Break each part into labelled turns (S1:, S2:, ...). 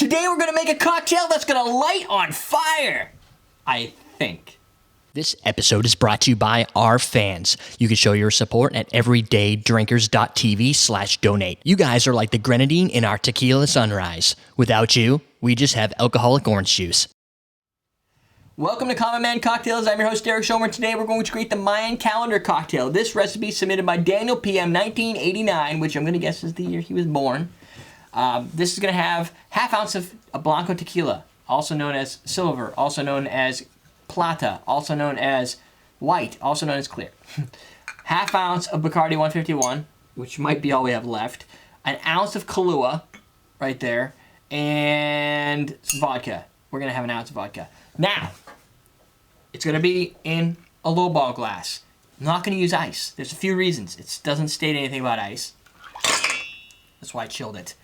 S1: Today we're going to make a cocktail that's going to light on fire, I think.
S2: This episode is brought to you by our fans. You can show your support at everydaydrinkers.tv/donate. You guys are like the grenadine in our tequila sunrise. Without you, we just have alcoholic orange juice.
S1: Welcome to Common Man Cocktails. I'm your host, Derek Schomer. Today we're going to create the Mayan calendar cocktail. This recipe is submitted by Daniel PM 1989, which I'm going to guess is the year he was born. This is going to have half ounce of Blanco tequila, also known as silver, also known as plata, also known as white, also known as clear. Half ounce of Bacardi 151, which might be all we have left. An ounce of Kahlua, right there, and some vodka. We're going to have an ounce of vodka. Now, it's going to be in a lowball glass. I'm not going to use ice. There's a few reasons. It doesn't state anything about ice. That's why I chilled it.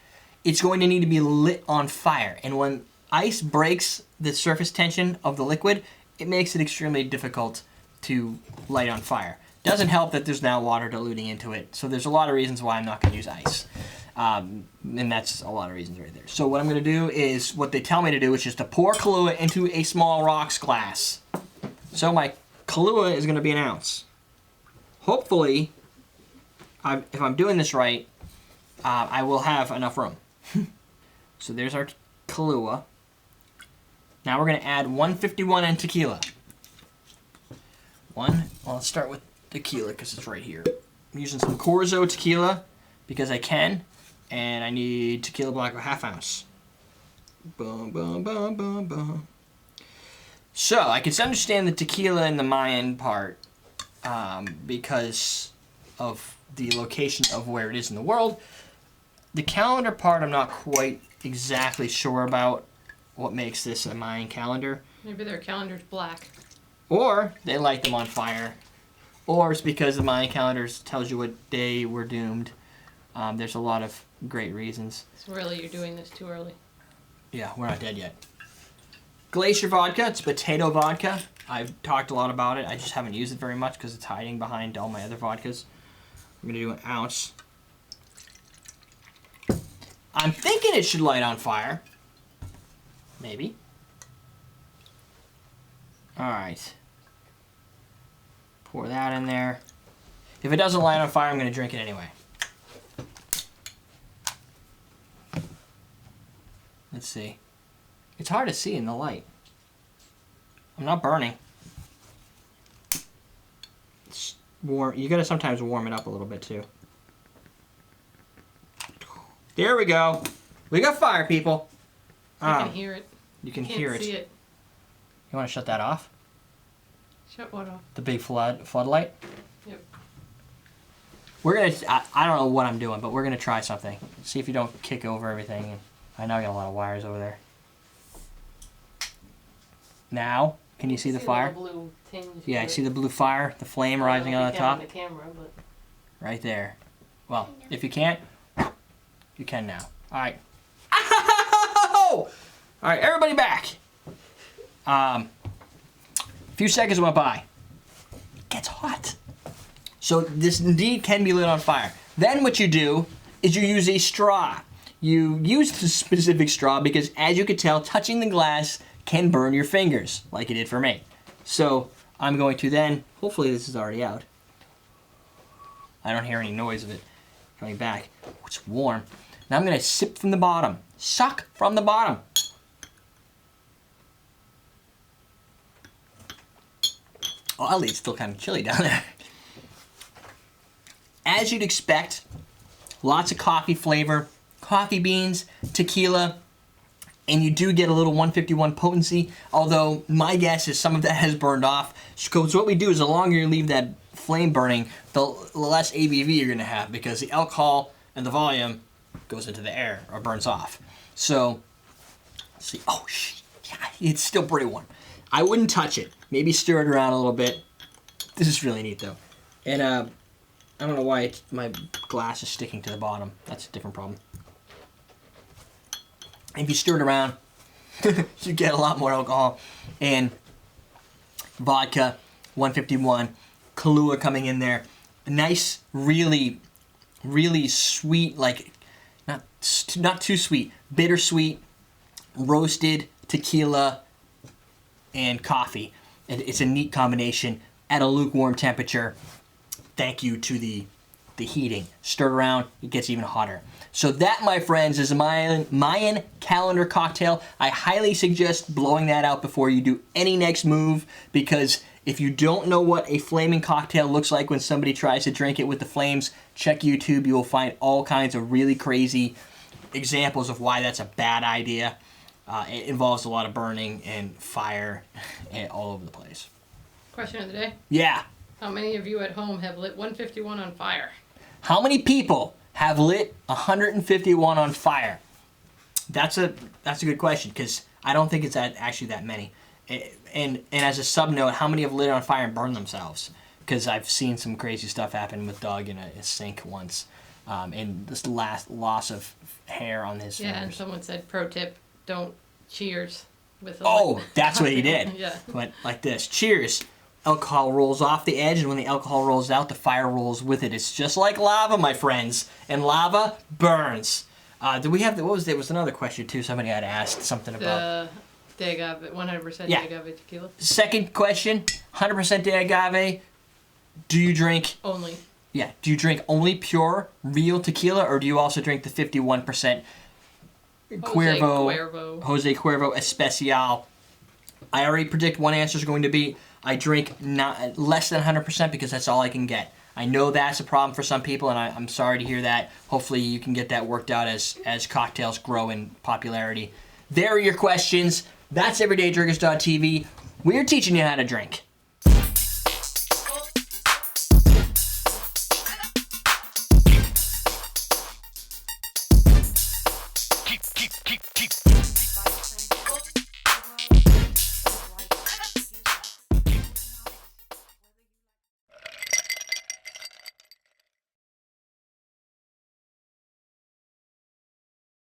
S1: It's going to need to be lit on fire. And when ice breaks the surface tension of the liquid, it makes it extremely difficult to light on fire. Doesn't help that there's now water diluting into it. So there's a lot of reasons why I'm not going to use ice. And that's a lot of reasons right there. So what I'm going to do is what they tell me to do, which is to pour Kahlua into a small rocks glass. So my Kahlua is going to be an ounce. Hopefully, if I'm doing this right, I will have enough room. So there's our Kahlua. Now we're going to add 151 in tequila. Well, let's start with tequila because it's right here. I'm using some Corzo tequila because I can. And I need Tequila Blanco half ounce. Boom, boom, boom, boom, boom. So I can understand the tequila in the Mayan part because of the location of where it is in the world. The calendar part I'm not quite exactly sure about what makes this a Mayan calendar.
S3: Maybe their calendar's black.
S1: Or they light them on fire. Or it's because the Mayan calendar tells you what day we're doomed. There's a lot of great reasons.
S3: So really, you're doing this too early.
S1: Yeah, we're not dead yet. Glacier vodka, it's potato vodka. I've talked a lot about it. I just haven't used it very much because it's hiding behind all my other vodkas. I'm going to do an ounce. I'm thinking it should light on fire. Maybe. Alright. Pour that in there. If it doesn't light on fire, I'm going to drink it anyway. Let's see. It's hard to see in the light. I'm not burning. It's warm. You gotta sometimes warm it up a little bit too. There we go. We got fire, people.
S3: I can hear it.
S1: You can hear it.
S3: Can't see it.
S1: You want to shut that off?
S3: Shut what off?
S1: The big floodlight?
S3: Yep.
S1: We're gonna. I don't know what I'm doing, but we're gonna try something. See if you don't kick over everything. I know I got a lot of wires over there. Now, can you see the fire?
S3: The blue tinge.
S1: Yeah, I see the blue fire, the flame rising on the top.
S3: On the camera, but
S1: Right there. Well, if you can't, you can now. All right. All right, everybody back. A few seconds went by. It gets hot. So this indeed can be lit on fire. Then what you do is you use a straw. You use the specific straw because, as you can tell, touching the glass can burn your fingers, like it did for me. So I'm going to then, hopefully this is already out. I don't hear any noise of it coming back. Oh, it's warm. Now I'm going to sip from the bottom. Suck from the bottom. Oddly, it's still kind of chilly down there. As you'd expect, lots of coffee flavor. Coffee beans, tequila, and you do get a little 151 potency, although my guess is some of that has burned off. So what we do is the longer you leave that flame burning, the less ABV you're going to have because the alcohol and the volume goes into the air or burns off. So, let's see. Oh, yeah, it's still pretty warm. I wouldn't touch it. Maybe stir it around a little bit. This is really neat, though. And I don't know why my glass is sticking to the bottom. That's a different problem. If you stir it around, you get a lot more alcohol. And vodka, 151, Kahlua coming in there. A nice, really, really sweet, like not too sweet, bittersweet roasted tequila and coffee. And it's a neat combination at a lukewarm temperature. Thank you to the heating. Stir it around, it gets even hotter. So that, my friends, is a Mayan calendar cocktail. I highly suggest blowing that out before you do any next move, because if you don't know what a flaming cocktail looks like when somebody tries to drink it with the flames, check YouTube. You will find all kinds of really crazy examples of why that's a bad idea. It involves a lot of burning and fire and all over the place.
S3: Question of the day.
S1: Yeah.
S3: How many of you at home have lit 151 on fire?
S1: How many people have lit 151 on fire? That's a good question, because I don't think it's actually that many. And as a sub note, how many have lit it on fire and burned themselves? Because I've seen some crazy stuff happen with Doug in a sink once, and this last loss of hair on his fingers.
S3: Yeah, and someone said, pro tip, don't cheers with a
S1: Oh, that's what he did.
S3: Yeah.
S1: Went like this. Cheers. Alcohol rolls off the edge, and when the alcohol rolls out, the fire rolls with it. It's just like lava, my friends, and lava burns. Do we have what was there? Was another question too? Somebody had asked something about
S3: De agave, 100%
S1: Yeah.
S3: de agave tequila.
S1: Second question: 100% de agave. Do you drink?
S3: Only.
S1: Yeah. Do you drink only pure, real tequila, or do you also drink the 51% Jose Cuervo Especial? I already predict one answer is going to be I drink not less than 100% because that's all I can get. I know that's a problem for some people, and I'm sorry to hear that. Hopefully you can get that worked out as cocktails grow in popularity. There are your questions. That's EverydayDrinkers.tv. We're teaching you how to drink.